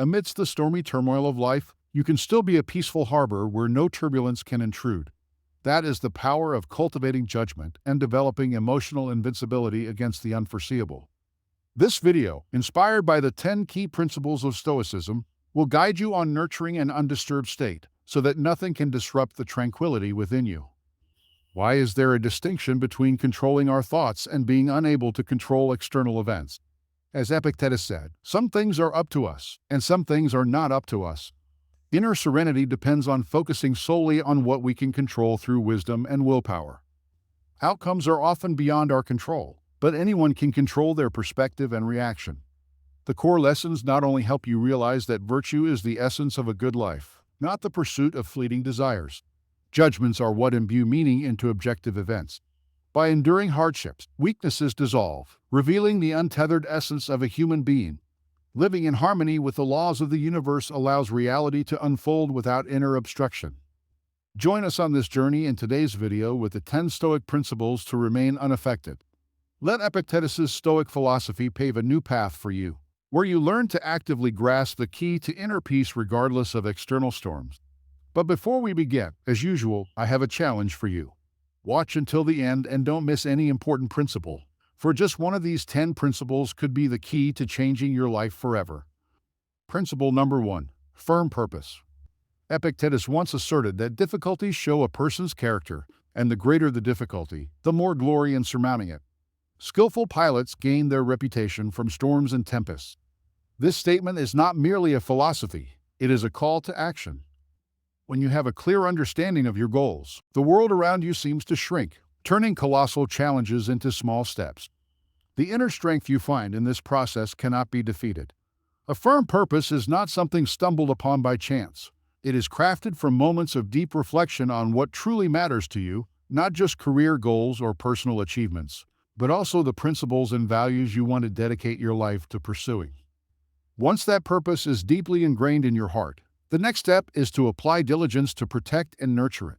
Amidst the stormy turmoil of life, you can still be a peaceful harbor where no turbulence can intrude. That is the power of cultivating judgment and developing emotional invincibility against the unforeseeable. This video, inspired by the 10 key principles of Stoicism, will guide you on nurturing an undisturbed state so that nothing can disrupt the tranquility within you. Why is there a distinction between controlling our thoughts and being unable to control external events? As Epictetus said, some things are up to us, and some things are not up to us. Inner serenity depends on focusing solely on what we can control through wisdom and willpower. Outcomes are often beyond our control, but anyone can control their perspective and reaction. The core lessons not only help you realize that virtue is the essence of a good life, not the pursuit of fleeting desires. Judgments are what imbue meaning into objective events. By enduring hardships, weaknesses dissolve, revealing the untethered essence of a human being. Living in harmony with the laws of the universe allows reality to unfold without inner obstruction. Join us on this journey in today's video with the 10 Stoic principles to remain unaffected. Let Epictetus' Stoic philosophy pave a new path for you, where you learn to actively grasp the key to inner peace regardless of external storms. But before we begin, as usual, I have a challenge for you. Watch until the end and don't miss any important principle, for just one of these 10 principles could be the key to changing your life forever. Principle number 1. Firm purpose. Epictetus once asserted that difficulties show a person's character, and the greater the difficulty, the more glory in surmounting it. Skillful pilots gain their reputation from storms and tempests. This statement is not merely a philosophy, it is a call to action. When you have a clear understanding of your goals, the world around you seems to shrink, turning colossal challenges into small steps. The inner strength you find in this process cannot be defeated. A firm purpose is not something stumbled upon by chance. It is crafted from moments of deep reflection on what truly matters to you, not just career goals or personal achievements, but also the principles and values you want to dedicate your life to pursuing. Once that purpose is deeply ingrained in your heart, the next step is to apply diligence to protect and nurture it.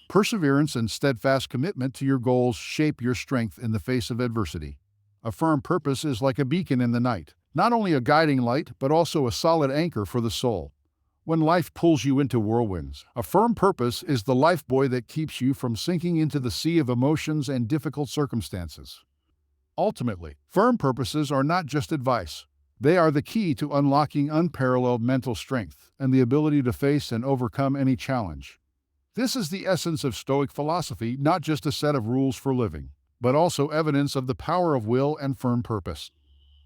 Perseverance and steadfast commitment to your goals shape your strength in the face of adversity. A firm purpose is like a beacon in the night, not only a guiding light, but also a solid anchor for the soul. When life pulls you into whirlwinds, a firm purpose is the lifebuoy that keeps you from sinking into the sea of emotions and difficult circumstances. Ultimately, firm purposes are not just advice. They are the key to unlocking unparalleled mental strength and the ability to face and overcome any challenge. This is the essence of Stoic philosophy, not just a set of rules for living, but also evidence of the power of will and firm purpose.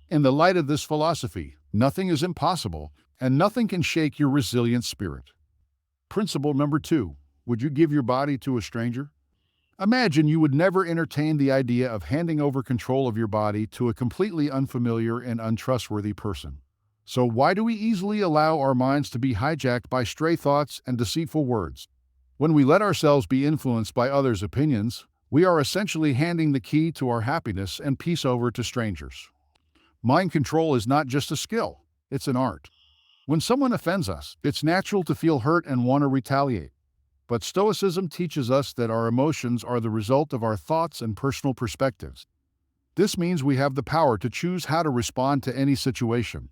In the light of this philosophy, nothing is impossible, and nothing can shake your resilient spirit. Principle number 2. Would you give your body to a stranger? Imagine you would never entertain the idea of handing over control of your body to a completely unfamiliar and untrustworthy person. So why do we easily allow our minds to be hijacked by stray thoughts and deceitful words? When we let ourselves be influenced by others' opinions, we are essentially handing the key to our happiness and peace over to strangers. Mind control is not just a skill, it's an art. When someone offends us, it's natural to feel hurt and want to retaliate. But Stoicism teaches us that our emotions are the result of our thoughts and personal perspectives. This means we have the power to choose how to respond to any situation.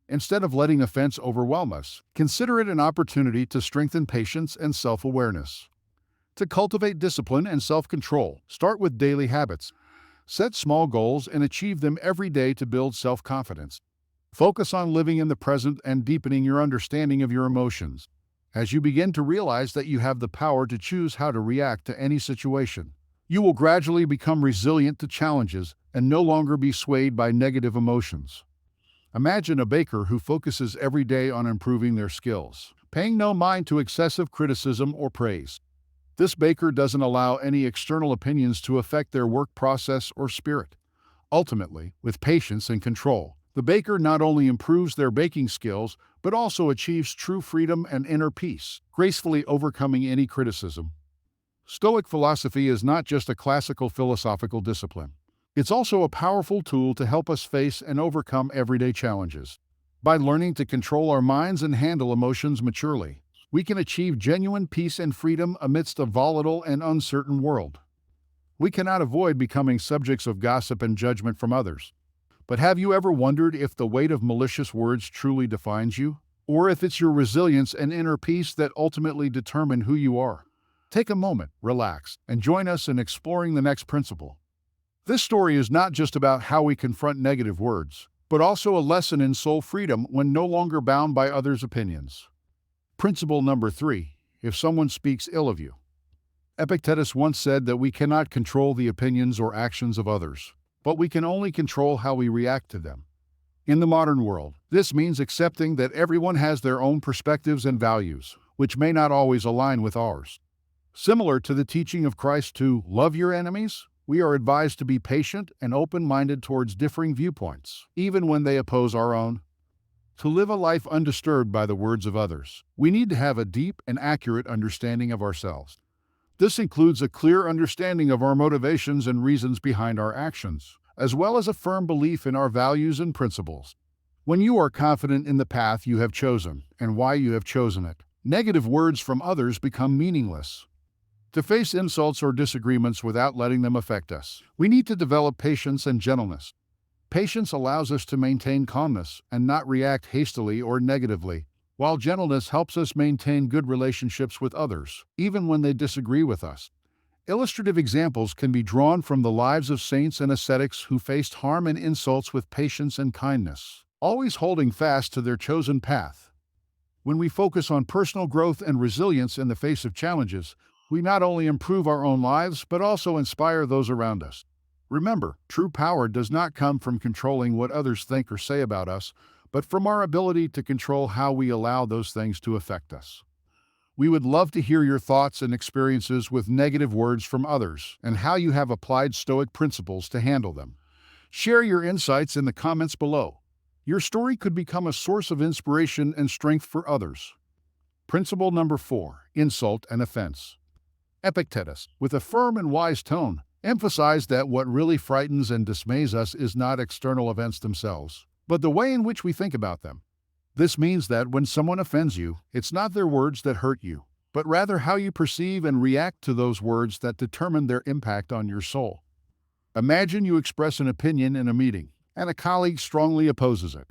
Instead of letting offense overwhelm us, consider it an opportunity to strengthen patience and self-awareness. To cultivate discipline and self-control, start with daily habits. Set small goals and achieve them every day to build self-confidence. Focus on living in the present and deepening your understanding of your emotions. As you begin to realize that you have the power to choose how to react to any situation, you will gradually become resilient to challenges and no longer be swayed by negative emotions. Imagine a baker who focuses every day on improving their skills, paying no mind to excessive criticism or praise. This baker doesn't allow any external opinions to affect their work process or spirit. Ultimately, with patience and control, the baker not only improves their baking skills, but also achieves true freedom and inner peace, gracefully overcoming any criticism. Stoic philosophy is not just a classical philosophical discipline. It's also a powerful tool to help us face and overcome everyday challenges. By learning to control our minds and handle emotions maturely, we can achieve genuine peace and freedom amidst a volatile and uncertain world. We cannot avoid becoming subjects of gossip and judgment from others. But have you ever wondered if the weight of malicious words truly defines you? Or if it's your resilience and inner peace that ultimately determine who you are? Take a moment, relax, and join us in exploring the next principle. This story is not just about how we confront negative words, but also a lesson in soul freedom when no longer bound by others' opinions. Principle number 3. If someone speaks ill of you. Epictetus once said that we cannot control the opinions or actions of others, but we can only control how we react to them. In the modern world, this means accepting that everyone has their own perspectives and values, which may not always align with ours. Similar to the teaching of Christ to love your enemies, we are advised to be patient and open-minded towards differing viewpoints, even when they oppose our own. To live a life undisturbed by the words of others, we need to have a deep and accurate understanding of ourselves. This includes a clear understanding of our motivations and reasons behind our actions, as well as a firm belief in our values and principles. When you are confident in the path you have chosen and why you have chosen it, negative words from others become meaningless. To face insults or disagreements without letting them affect us, we need to develop patience and gentleness. Patience allows us to maintain calmness and not react hastily or negatively, while gentleness helps us maintain good relationships with others, even when they disagree with us. Illustrative examples can be drawn from the lives of saints and ascetics who faced harm and insults with patience and kindness, always holding fast to their chosen path. When we focus on personal growth and resilience in the face of challenges, we not only improve our own lives, but also inspire those around us. Remember, true power does not come from controlling what others think or say about us, but from our ability to control how we allow those things to affect us. We would love to hear your thoughts and experiences with negative words from others and how you have applied Stoic principles to handle them. Share your insights in the comments below. Your story could become a source of inspiration and strength for others. Principle number 4. Insult and offense. Epictetus, with a firm and wise tone, emphasized that what really frightens and dismays us is not external events themselves, but the way in which we think about them. This means that when someone offends you, it's not their words that hurt you, but rather how you perceive and react to those words that determine their impact on your soul. Imagine you express an opinion in a meeting, and a colleague strongly opposes it.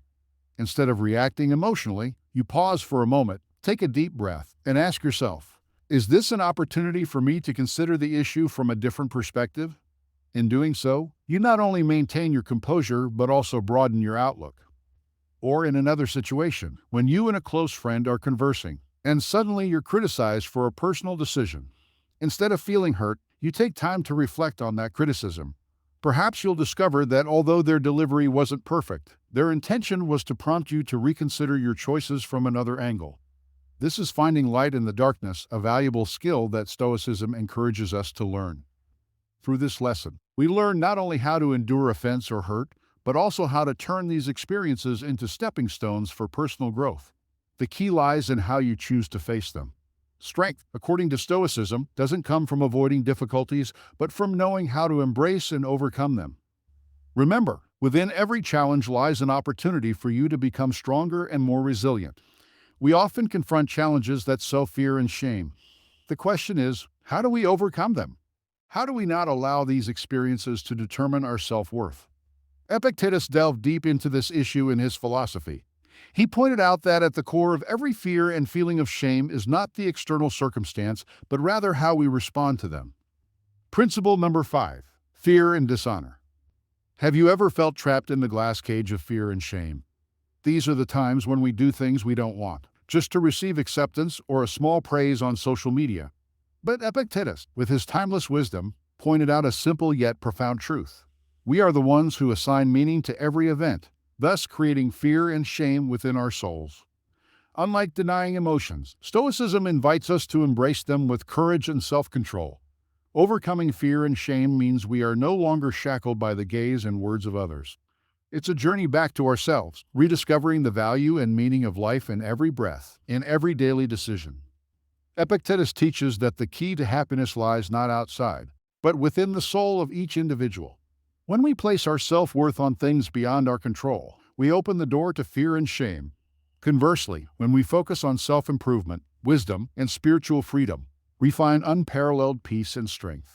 Instead of reacting emotionally, you pause for a moment, take a deep breath, and ask yourself, is this an opportunity for me to consider the issue from a different perspective? In doing so, you not only maintain your composure, but also broaden your outlook. Or in another situation, when you and a close friend are conversing, and suddenly you're criticized for a personal decision. Instead of feeling hurt, you take time to reflect on that criticism. Perhaps you'll discover that although their delivery wasn't perfect, their intention was to prompt you to reconsider your choices from another angle. This is finding light in the darkness, a valuable skill that Stoicism encourages us to learn. Through this lesson, we learn not only how to endure offense or hurt, but also how to turn these experiences into stepping stones for personal growth. The key lies in how you choose to face them. Strength, according to Stoicism, doesn't come from avoiding difficulties, but from knowing how to embrace and overcome them. Remember, within every challenge lies an opportunity for you to become stronger and more resilient. We often confront challenges that sow fear and shame. The question is, how do we overcome them? How do we not allow these experiences to determine our self-worth? Epictetus delved deep into this issue in his philosophy. He pointed out that at the core of every fear and feeling of shame is not the external circumstance, but rather how we respond to them. Principle number 5. Fear and dishonor. Have you ever felt trapped in the glass cage of fear and shame? These are the times when we do things we don't want, just to receive acceptance or a small praise on social media. But Epictetus, with his timeless wisdom, pointed out a simple yet profound truth. We are the ones who assign meaning to every event, thus creating fear and shame within our souls. Unlike denying emotions, Stoicism invites us to embrace them with courage and self-control. Overcoming fear and shame means we are no longer shackled by the gaze and words of others. It's a journey back to ourselves, rediscovering the value and meaning of life in every breath, in every daily decision. Epictetus teaches that the key to happiness lies not outside, but within the soul of each individual. When we place our self-worth on things beyond our control, we open the door to fear and shame. Conversely, when we focus on self-improvement, wisdom, and spiritual freedom, we find unparalleled peace and strength.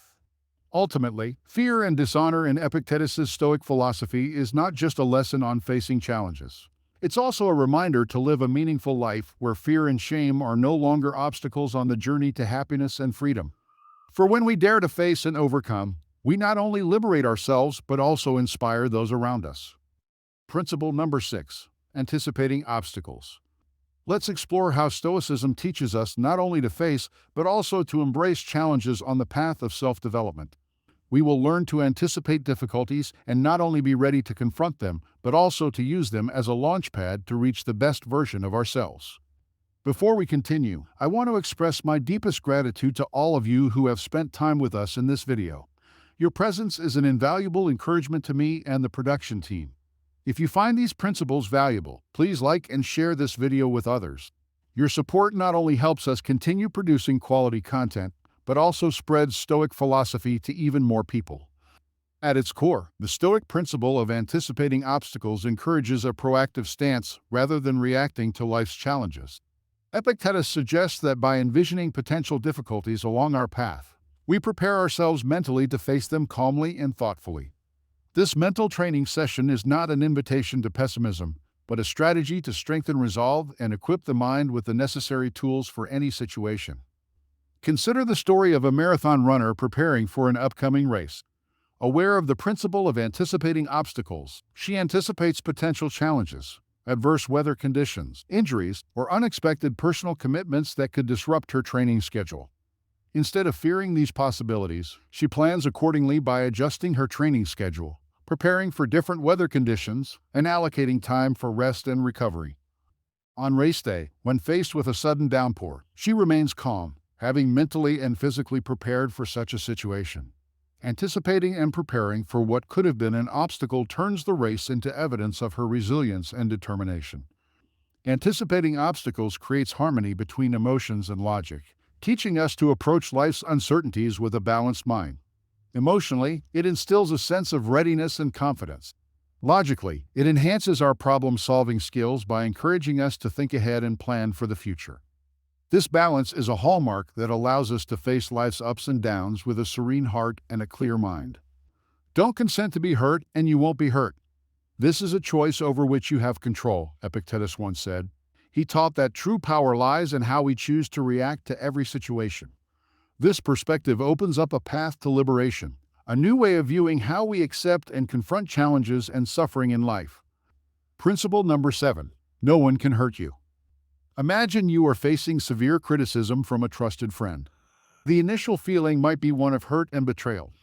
Ultimately, fear and dishonor in Epictetus' Stoic philosophy is not just a lesson on facing challenges. It's also a reminder to live a meaningful life where fear and shame are no longer obstacles on the journey to happiness and freedom. For when we dare to face and overcome, we not only liberate ourselves but also inspire those around us. Principle number 6. Anticipating obstacles. Let's explore how Stoicism teaches us not only to face but also to embrace challenges on the path of self-development. We will learn to anticipate difficulties and not only be ready to confront them, but also to use them as a launchpad to reach the best version of ourselves. Before we continue, I want to express my deepest gratitude to all of you who have spent time with us in this video. Your presence is an invaluable encouragement to me and the production team. If you find these principles valuable, please like and share this video with others. Your support not only helps us continue producing quality content, but also spreads Stoic philosophy to even more people. At its core, the Stoic principle of anticipating obstacles encourages a proactive stance rather than reacting to life's challenges. Epictetus suggests that by envisioning potential difficulties along our path, we prepare ourselves mentally to face them calmly and thoughtfully. This mental training session is not an invitation to pessimism, but a strategy to strengthen resolve and equip the mind with the necessary tools for any situation. Consider the story of a marathon runner preparing for an upcoming race. Aware of the principle of anticipating obstacles, she anticipates potential challenges, adverse weather conditions, injuries, or unexpected personal commitments that could disrupt her training schedule. Instead of fearing these possibilities, she plans accordingly by adjusting her training schedule, preparing for different weather conditions, and allocating time for rest and recovery. On race day, when faced with a sudden downpour, she remains calm, having mentally and physically prepared for such a situation. Anticipating and preparing for what could have been an obstacle turns the race into evidence of her resilience and determination. Anticipating obstacles creates harmony between emotions and logic, teaching us to approach life's uncertainties with a balanced mind. Emotionally, it instills a sense of readiness and confidence. Logically, it enhances our problem-solving skills by encouraging us to think ahead and plan for the future. This balance is a hallmark that allows us to face life's ups and downs with a serene heart and a clear mind. Don't consent to be hurt, and you won't be hurt. This is a choice over which you have control, Epictetus once said. He taught that true power lies in how we choose to react to every situation. This perspective opens up a path to liberation, a new way of viewing how we accept and confront challenges and suffering in life. Principle number 7. No one can hurt you. Imagine you are facing severe criticism from a trusted friend. The initial feeling might be one of hurt and betrayal.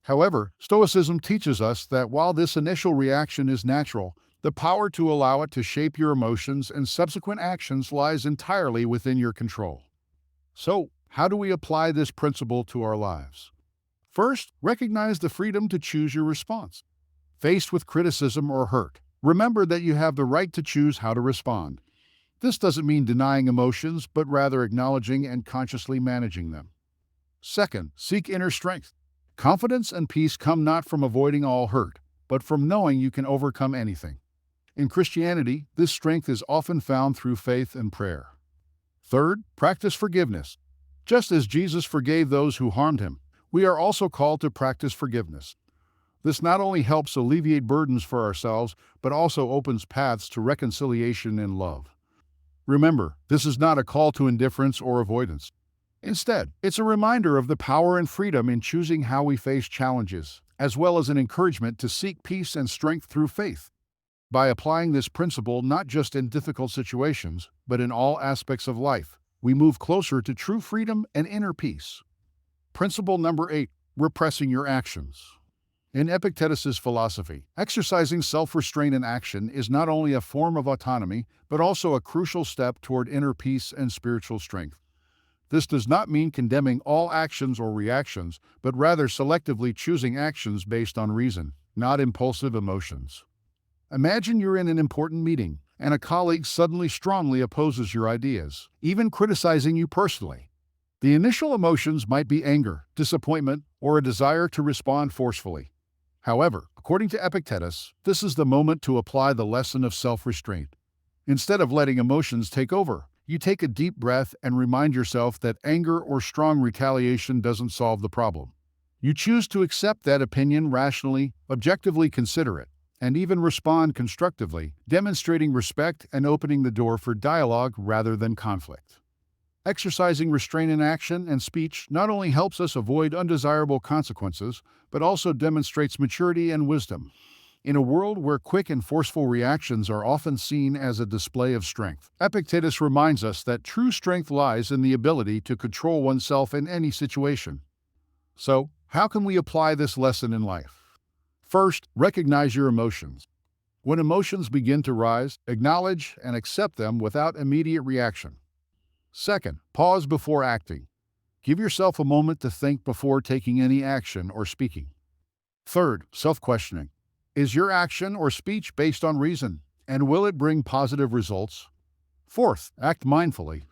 However, Stoicism teaches us that while this initial reaction is natural, the power to allow it to shape your emotions and subsequent actions lies entirely within your control. So, how do we apply this principle to our lives? First, recognize the freedom to choose your response. Faced with criticism or hurt, remember that you have the right to choose how to respond. This doesn't mean denying emotions, but rather acknowledging and consciously managing them. Second, seek inner strength. Confidence and peace come not from avoiding all hurt, but from knowing you can overcome anything. In Christianity, this strength is often found through faith and prayer. Third, practice forgiveness. Just as Jesus forgave those who harmed him, we are also called to practice forgiveness. This not only helps alleviate burdens for ourselves, but also opens paths to reconciliation and love. Remember, this is not a call to indifference or avoidance. Instead, it's a reminder of the power and freedom in choosing how we face challenges, as well as an encouragement to seek peace and strength through faith. By applying this principle not just in difficult situations, but in all aspects of life, we move closer to true freedom and inner peace. Principle number 8. Repressing your actions. In Epictetus' philosophy, exercising self-restraint in action is not only a form of autonomy, but also a crucial step toward inner peace and spiritual strength. This does not mean condemning all actions or reactions, but rather selectively choosing actions based on reason, not impulsive emotions. Imagine you're in an important meeting, and a colleague suddenly strongly opposes your ideas, even criticizing you personally. The initial emotions might be anger, disappointment, or a desire to respond forcefully. However, according to Epictetus, this is the moment to apply the lesson of self-restraint. Instead of letting emotions take over, you take a deep breath and remind yourself that anger or strong retaliation doesn't solve the problem. You choose to accept that opinion rationally, objectively consider it, and even respond constructively, demonstrating respect and opening the door for dialogue rather than conflict. Exercising restraint in action and speech not only helps us avoid undesirable consequences, but also demonstrates maturity and wisdom. In a world where quick and forceful reactions are often seen as a display of strength, Epictetus reminds us that true strength lies in the ability to control oneself in any situation. So, how can we apply this lesson in life? First, recognize your emotions. When emotions begin to rise, acknowledge and accept them without immediate reaction. Second, pause before acting. Give yourself a moment to think before taking any action or speaking. Third, self-questioning. Is your action or speech based on reason, and will it bring positive results? Fourth, act mindfully.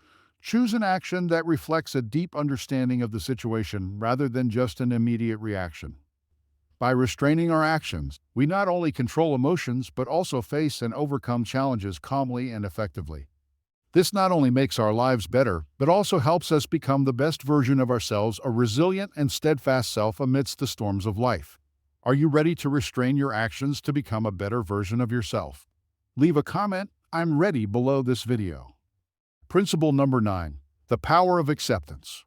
Choose an action that reflects a deep understanding of the situation rather than just an immediate reaction. By restraining our actions, we not only control emotions but also face and overcome challenges calmly and effectively. This not only makes our lives better, but also helps us become the best version of ourselves, a resilient and steadfast self amidst the storms of life. Are you ready to restrain your actions to become a better version of yourself? Leave a comment, "I'm ready," below this video. Principle number 9, the power of acceptance.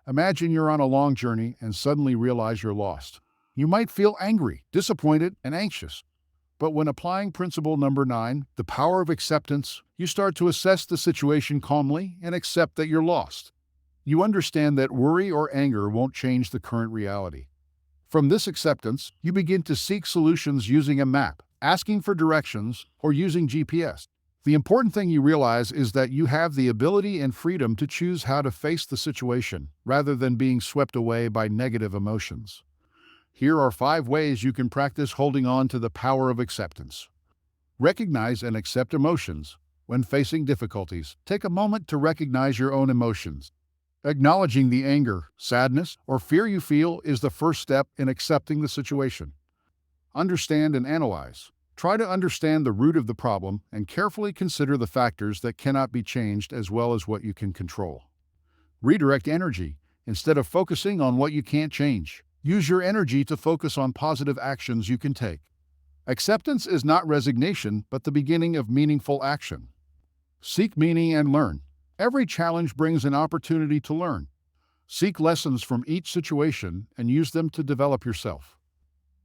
Imagine you're on a long journey and suddenly realize you're lost. You might feel angry, disappointed, and anxious. But when applying principle number 9, the power of acceptance, you start to assess the situation calmly and accept that you're lost. You understand that worry or anger won't change the current reality. From this acceptance, you begin to seek solutions using a map, asking for directions, or using GPS. The important thing you realize is that you have the ability and freedom to choose how to face the situation, rather than being swept away by negative emotions. Here are 5 ways you can practice holding on to the power of acceptance. Recognize and accept emotions. When facing difficulties, take a moment to recognize your own emotions. Acknowledging the anger, sadness, or fear you feel is the first step in accepting the situation. Understand and analyze. Try to understand the root of the problem and carefully consider the factors that cannot be changed as well as what you can control. Redirect energy. Instead of focusing on what you can't change, use your energy to focus on positive actions you can take. Acceptance is not resignation, but the beginning of meaningful action. Seek meaning and learn. Every challenge brings an opportunity to learn. Seek lessons from each situation and use them to develop yourself.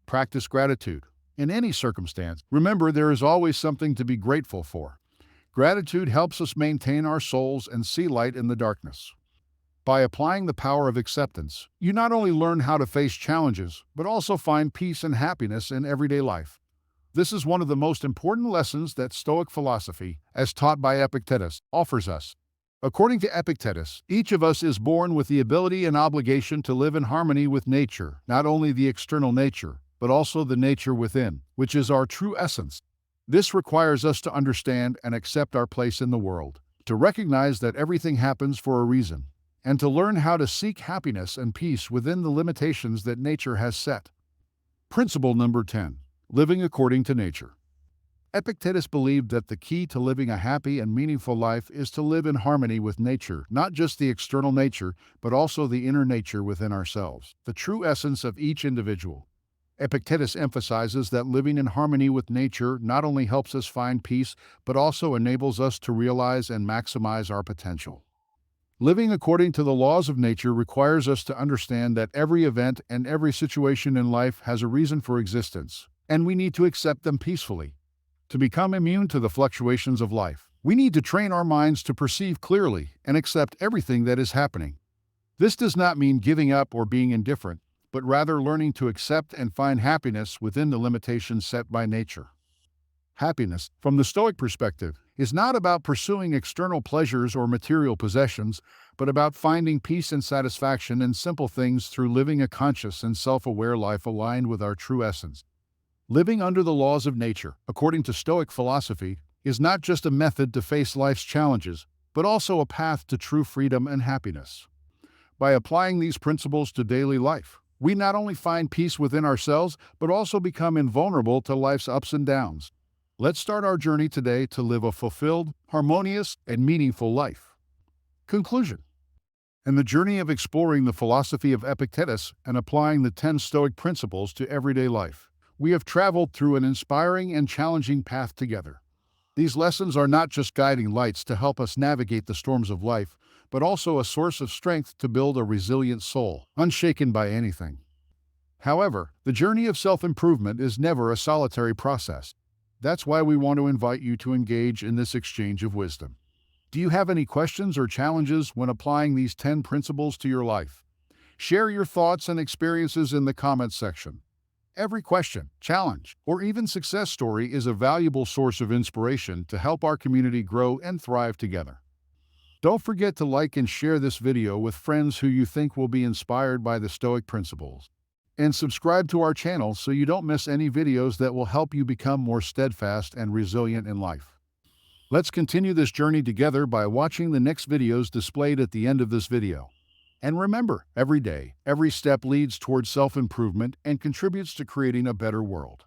Practice gratitude. In any circumstance, remember there is always something to be grateful for. Gratitude helps us maintain our souls and see light in the darkness. By applying the power of acceptance, you not only learn how to face challenges, but also find peace and happiness in everyday life. This is one of the most important lessons that Stoic philosophy, as taught by Epictetus, offers us. According to Epictetus, each of us is born with the ability and obligation to live in harmony with nature, not only the external nature, but also the nature within, which is our true essence. This requires us to understand and accept our place in the world, to recognize that everything happens for a reason, and to learn how to seek happiness and peace within the limitations that nature has set. Principle number 10, living according to nature. Epictetus believed that the key to living a happy and meaningful life is to live in harmony with nature, not just the external nature, but also the inner nature within ourselves, the true essence of each individual. Epictetus emphasizes that living in harmony with nature not only helps us find peace, but also enables us to realize and maximize our potential. Living according to the laws of nature requires us to understand that every event and every situation in life has a reason for existence, and we need to accept them peacefully. To become immune to the fluctuations of life, we need to train our minds to perceive clearly and accept everything that is happening. This does not mean giving up or being indifferent, but rather learning to accept and find happiness within the limitations set by nature. Happiness, from the Stoic perspective, is not about pursuing external pleasures or material possessions, but about finding peace and satisfaction in simple things through living a conscious and self-aware life aligned with our true essence. Living under the laws of nature, according to Stoic philosophy, is not just a method to face life's challenges, but also a path to true freedom and happiness. By applying these principles to daily life, we not only find peace within ourselves, but also become invulnerable to life's ups and downs. Let's start our journey today to live a fulfilled, harmonious, and meaningful life. Conclusion. and the journey of exploring the philosophy of Epictetus and applying the 10 Stoic principles to everyday life. We have traveled through an inspiring and challenging path together. These lessons are not just guiding lights to help us navigate the storms of life, but also a source of strength to build a resilient soul, unshaken by anything. However, the journey of self-improvement is never a solitary process. That's why we want to invite you to engage in this exchange of wisdom. Do you have any questions or challenges when applying these 10 principles to your life? Share your thoughts and experiences in the comments section. Every question, challenge, or even success story is a valuable source of inspiration to help our community grow and thrive together. Don't forget to like and share this video with friends who you think will be inspired by the Stoic principles. And subscribe to our channel so you don't miss any videos that will help you become more steadfast and resilient in life. Let's continue this journey together by watching the next videos displayed at the end of this video. And remember, every day, every step leads towards self-improvement and contributes to creating a better world.